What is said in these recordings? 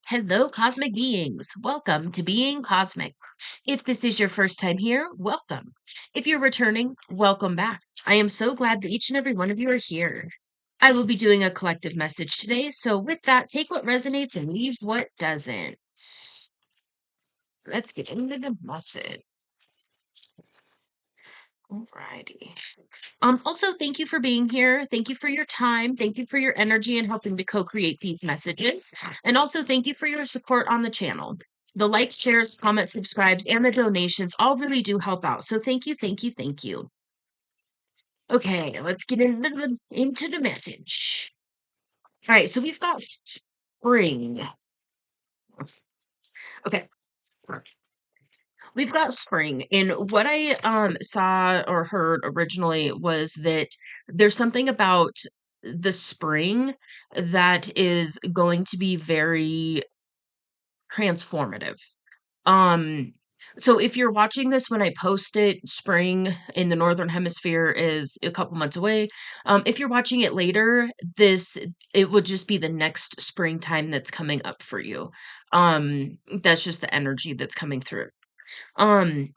Hello, cosmic beings. Welcome to Being Cosmic. If this is your first time here, welcome. If you're returning, welcome back. I am so glad that each and every one of you are here. I will be doing a collective message today, so with that, take what resonates and leave what doesn't. Let's get into the message. Alrighty. Also, thank you for being here. Thank you for your time. Thank you for your energy and helping to co-create these messages. And also, thank you for your support on the channel. The likes, shares, comments, subscribes, and the donations all really do help out. So thank you, thank you, thank you. Okay, let's get into the message. All right, so we've got spring. Okay. We've got spring. And what I saw or heard originally was that there's something about the spring that is going to be very transformative. Um so if you're watching this when I post it, spring in the northern hemisphere is a couple months away. If you're watching it later, this it would just be the next springtime that's coming up for you. That's just the energy that's coming through. Um,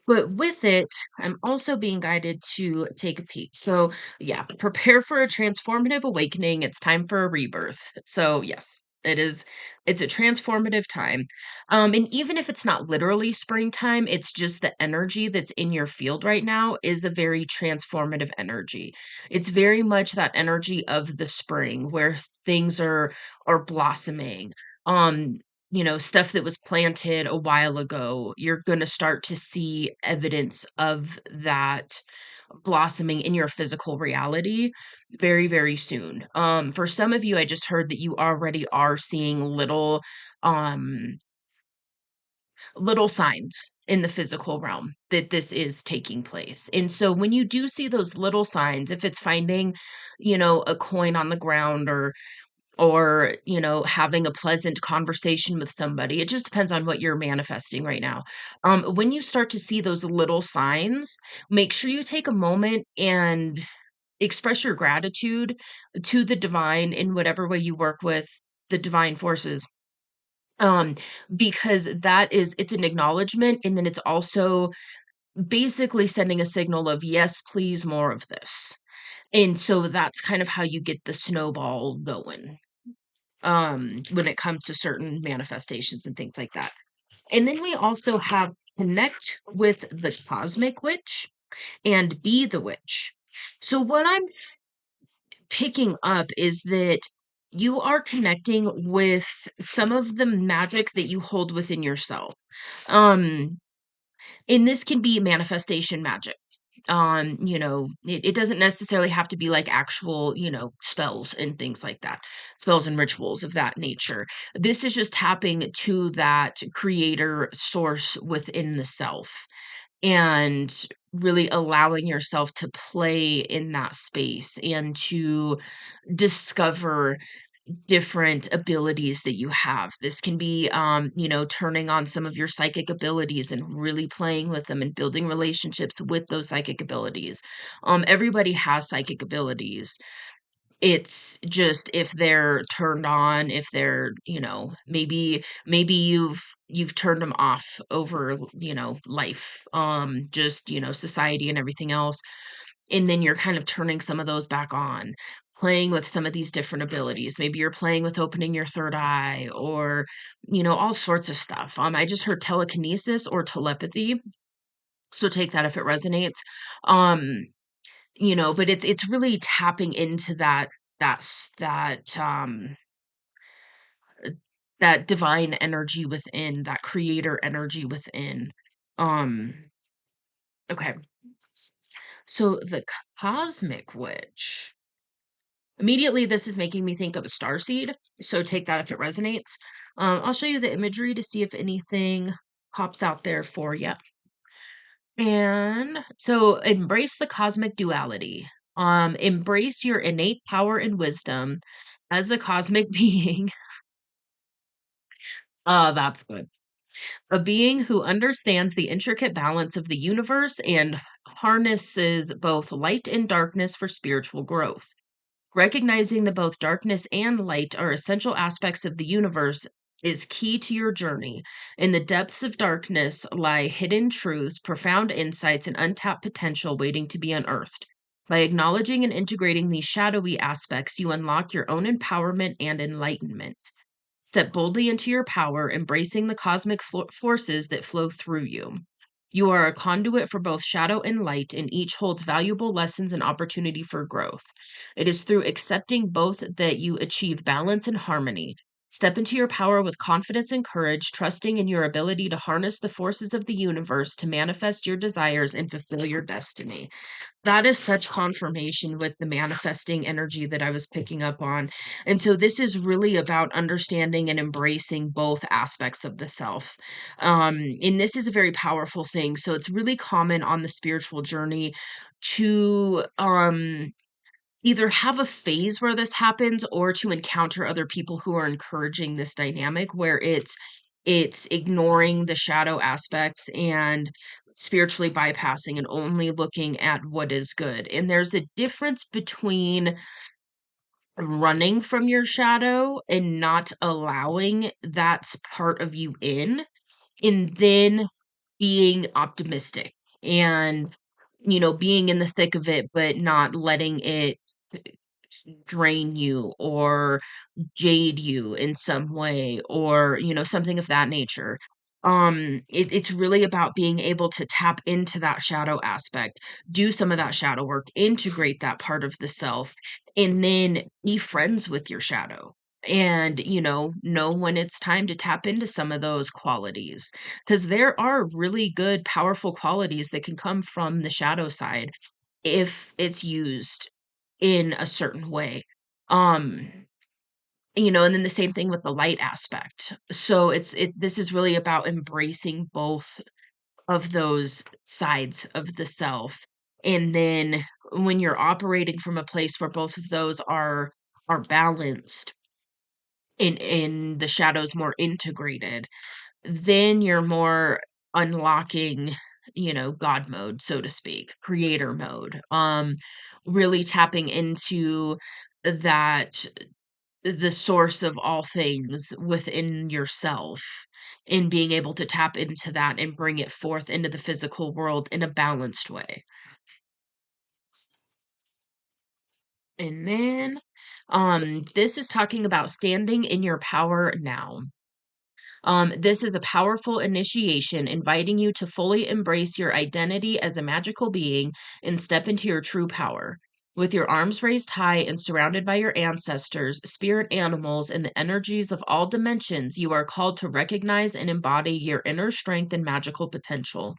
but with it, I'm also being guided to take a peek. So, yeah, prepare for a transformative awakening. It's time for a rebirth. So, yes, it's a transformative time. And even if it's not literally springtime, it's just the energy that's in your field right now is a very transformative energy. It's very much that energy of the spring where things are blossoming. Um, stuff that was planted a while ago, you're going to start to see evidence of that blossoming in your physical reality very, very soon. For some of you, I just heard that you already are seeing um, little signs in the physical realm that this is taking place. And so when you do see those little signs, if it's finding, a coin on the ground or having a pleasant conversation with somebody, it just depends on what you're manifesting right now. When you start to see those little signs, make sure you take a moment and express your gratitude to the divine in whatever way you work with the divine forces. um because it's an acknowledgement, and then it's also basically sending a signal of yes, please, more of this. And so that's kind of how you get the snowball going when it comes to certain manifestations and things like that. And then we also have connect with the cosmic witch and be the witch. So what I'm picking up is that you are connecting with some of the magic that you hold within yourself. Um and this can be manifestation magic. It doesn't necessarily have to be like actual, spells and things like that, spells and rituals of that nature. This is just tapping to that creator source within the self and really allowing yourself to play in that space and to discover different abilities that you have. This can be, turning on some of your psychic abilities and really playing with them and building relationships with those psychic abilities. Everybody has psychic abilities. It's just if they're turned on, if they're, maybe you've turned them off over, life, just, society and everything else. And then you're kind of turning some of those back on, playing with some of these different abilities. Maybe you're playing with opening your third eye or, all sorts of stuff. I just heard telekinesis or telepathy. So take that if it resonates. Um, but it's really tapping into that that divine energy within, that creator energy within. Um, okay. So the cosmic witch. Immediately, this is making me think of a starseed, so take that if it resonates. I'll show you the imagery to see if anything pops out there for you. And so embrace the cosmic duality. Embrace your innate power and wisdom as a cosmic being. That's good. A being who understands the intricate balance of the universe and harnesses both light and darkness for spiritual growth. Recognizing that both darkness and light are essential aspects of the universe is key to your journey. In the depths of darkness lie hidden truths, profound insights, and untapped potential waiting to be unearthed. By acknowledging and integrating these shadowy aspects, you unlock your own empowerment and enlightenment. Step boldly into your power, embracing the cosmic forces that flow through you. You are a conduit for both shadow and light, and each holds valuable lessons and opportunity for growth. It is through accepting both that you achieve balance and harmony. Step into your power with confidence and courage, trusting in your ability to harness the forces of the universe to manifest your desires and fulfill your destiny. That is such confirmation with the manifesting energy that I was picking up on. And so this is really about understanding and embracing both aspects of the self. And this is a very powerful thing. So it's really common on the spiritual journey to either have a phase where this happens or to encounter other people who are encouraging this dynamic where it's ignoring the shadow aspects and spiritually bypassing and only looking at what is good. And there's a difference between running from your shadow and not allowing that part of you in, and then being optimistic and being in the thick of it but not letting it drain you or jade you in some way or something of that nature. It's really about being able to tap into that shadow aspect, do some of that shadow work, integrate that part of the self, and then be friends with your shadow, and know when it's time to tap into some of those qualities, because there are really good powerful qualities that can come from the shadow side if it's used in a certain way. um and then the same thing with the light aspect. So this is really about embracing both of those sides of the self. And then when you're operating from a place where both of those are balanced in the shadows more integrated, then you're more unlocking, God mode, so to speak, creator mode. Really tapping into that the source of all things within yourself and being able to tap into that and bring it forth into the physical world in a balanced way. And then this is talking about standing in your power now. This is a powerful initiation inviting you to fully embrace your identity as a magical being and step into your true power. With your arms raised high and surrounded by your ancestors, spirit animals, and the energies of all dimensions, you are called to recognize and embody your inner strength and magical potential.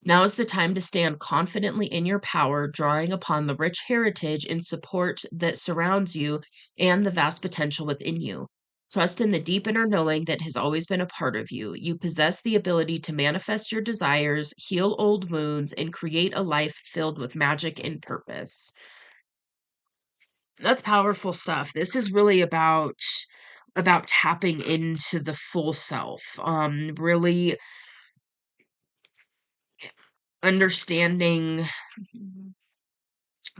Now is the time to stand confidently in your power, drawing upon the rich heritage and support that surrounds you and the vast potential within you. Trust in the deep inner knowing that has always been a part of you. You possess the ability to manifest your desires, heal old wounds, and create a life filled with magic and purpose. That's powerful stuff. This is really about tapping into the full self. Really understanding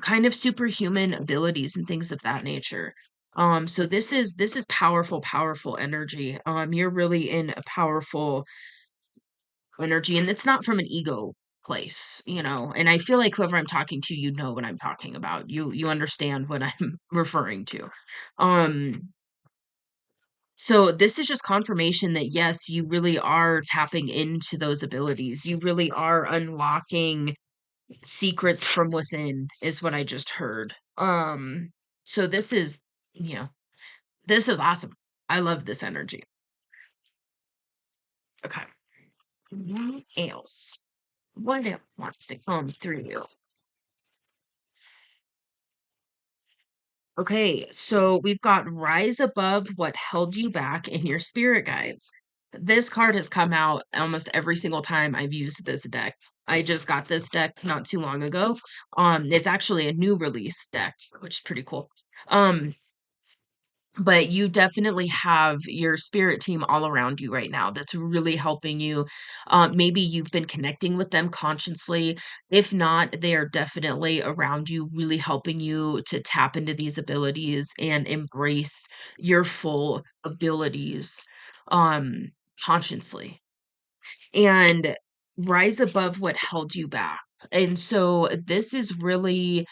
kind of superhuman abilities and things of that nature. So this is powerful, powerful energy. You're really in a powerful energy, and it's not from an ego place. And I feel like whoever I'm talking to, what I'm talking about. You understand what I'm referring to. Um, so this is just confirmation that yes, you really are tapping into those abilities. You really are unlocking secrets from within is what I just heard. So you know, this is awesome. I love this energy. Okay. What else? What else wants to come through you? Okay, so we've got rise above what held you back in your spirit guides. This card has come out almost every single time I've used this deck. I just got this deck not too long ago. It's actually a new release deck, which is pretty cool. But you definitely have your spirit team all around you right now that's really helping you. Maybe you've been connecting with them consciously. If not, they are definitely around you, really helping you to tap into these abilities and embrace your full abilities. um, consciously, and rise above what held you back. And so this is really,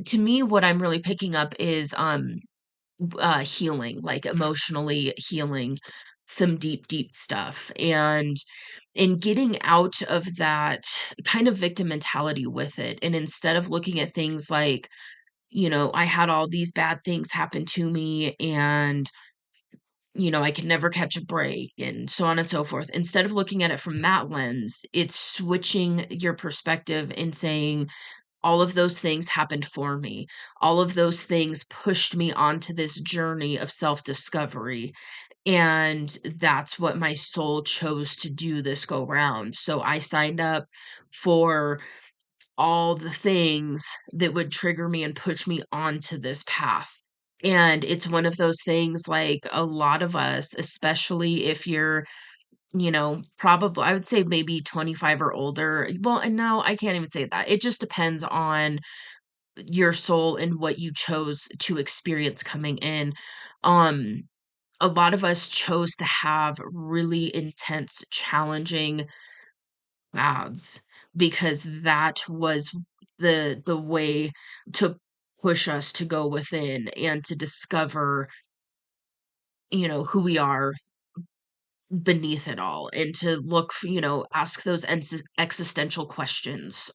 to me, what I'm really picking up is healing, like emotionally healing some deep, deep stuff. And in getting out of that kind of victim mentality with it. And instead of looking at things like, I had all these bad things happen to me, and I can never catch a break, and so on and so forth. Instead of looking at it from that lens, it's switching your perspective and saying, all of those things happened for me. All of those things pushed me onto this journey of self discovery. And that's what my soul chose to do this go round. So I signed up for all the things that would trigger me and push me onto this path. And it's one of those things, like a lot of us, especially if you're, probably, I would say maybe 25 or older. Well, and now I can't even say that. It just depends on your soul and what you chose to experience coming in. Um, a lot of us chose to have really intense, challenging paths because that was the way to push us to go within and to discover, who we are beneath it all, and to look ask those existential questions.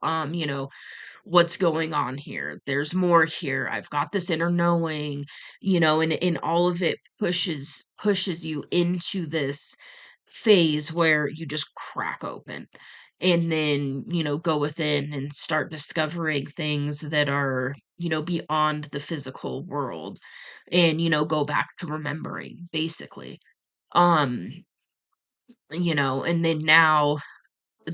What's going on here? There's more here. I've got this inner knowing, and all of it pushes you into this phase where you just crack open, and then, go within and start discovering things that are, beyond the physical world, and, go back to remembering, basically. Um, and then now,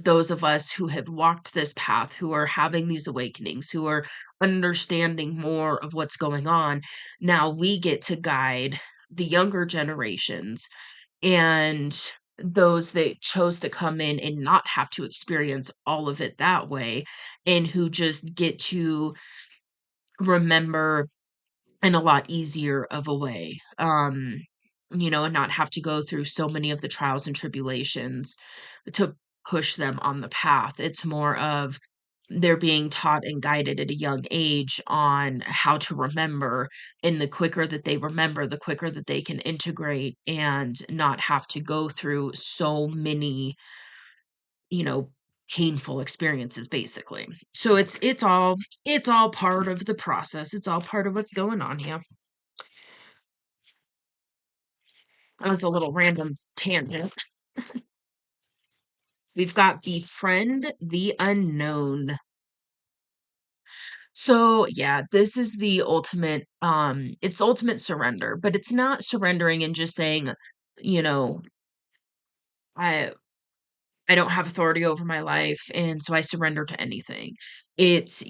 those of us who have walked this path, who are having these awakenings, who are understanding more of what's going on, now we get to guide the younger generations, and those that chose to come in and not have to experience all of it that way, and who just get to remember in a lot easier of a way, and not have to go through so many of the trials and tribulations to push them on the path. It's more of they're being taught and guided at a young age on how to remember, and the quicker that they remember, the quicker that they can integrate and not have to go through so many, you know, painful experiences, basically. So it's all part of the process. It's all part of what's going on here. That was a little random tangent. We've got Befriend the Unknown. So, yeah, this is the ultimate, it's the ultimate surrender, but it's not surrendering and just saying, you know, I I don't have authority over my life, and so I surrender to anything. It's,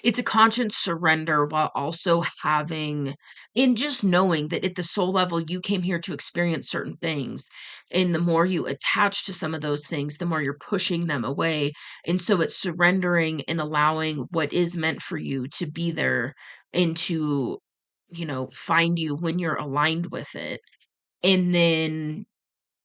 it's a conscious surrender while also having, in just knowing that at the soul level, you came here to experience certain things. And the more you attach to some of those things, the more you're pushing them away. And so it's surrendering and allowing what is meant for you to be there, and to, find you when you're aligned with it. And then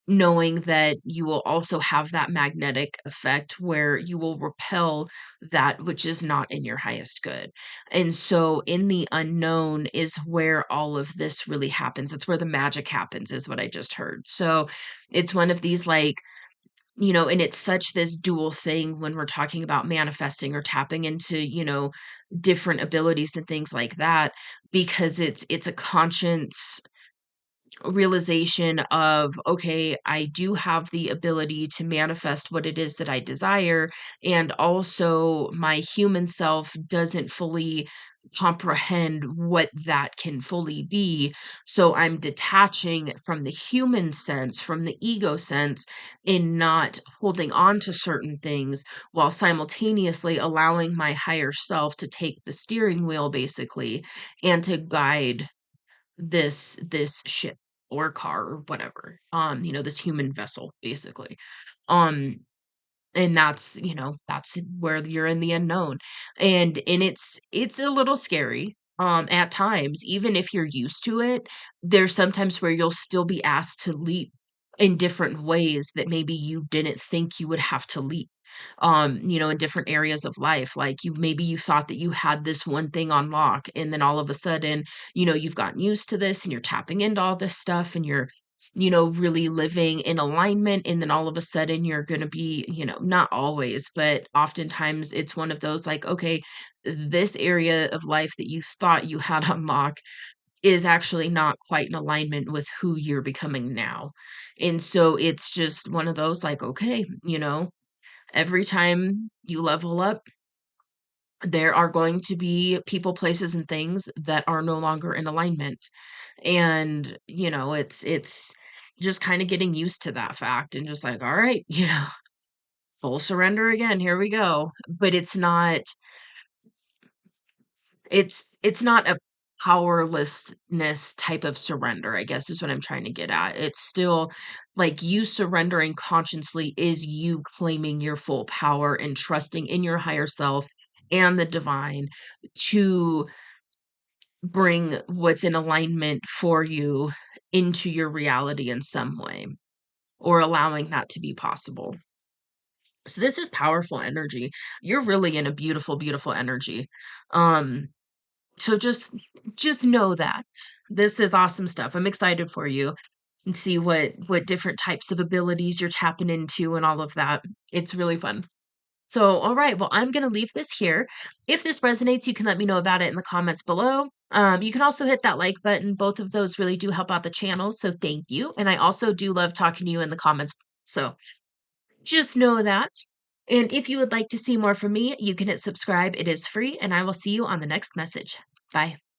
knowing that you will also have that magnetic effect where you will repel that which is not in your highest good. And so in the unknown is where all of this really happens. It's where the magic happens, is what I just heard. So it's one of these, like, and it's such this dual thing when we're talking about manifesting or tapping into, different abilities and things like that, because it's a conscience realization of, okay, I do have the ability to manifest what it is that I desire, and also my human self doesn't fully comprehend what that can fully be. So I'm detaching from the human sense, from the ego sense, in not holding on to certain things, while simultaneously allowing my higher self to take the steering wheel, basically, and to guide this ship or car or whatever, this human vessel, basically. um and that's where you're in the unknown, and it's a little scary, at times, even if you're used to it, there's sometimes where you'll still be asked to leap in different ways that maybe you didn't think you would have to leap. In different areas of life. Like you thought that you had this one thing on lock, and then all of a sudden, you've gotten used to this and you're tapping into all this stuff and you're really living in alignment. And then all of a sudden you're going to be, not always, but oftentimes it's one of those like, okay, this area of life that you thought you had unlock is actually not quite in alignment with who you're becoming now. And so it's just one of those like, okay, every time you level up, there are going to be people, places, and things that are no longer in alignment. And, it's just kind of getting used to that fact and just like, all right, full surrender again, here we go. But it's not a powerlessness type of surrender, I guess is what I'm trying to get at. It's still like you surrendering consciously is you claiming your full power and trusting in your higher self and the divine to bring what's in alignment for you into your reality in some way, or allowing that to be possible. So this is powerful energy. You're really in a beautiful, beautiful energy. Um, So just know that. This is awesome stuff. I'm excited for you and see what different types of abilities you're tapping into and all of that. It's really fun. So, all right, well, I'm going to leave this here. If this resonates, you can let me know about it in the comments below. You can also hit that like button. Both of those really do help out the channel, so thank you. And I also do love talking to you in the comments. So, just know that. And if you would like to see more from me, you can hit subscribe. It is free, and I will see you on the next message. Bye.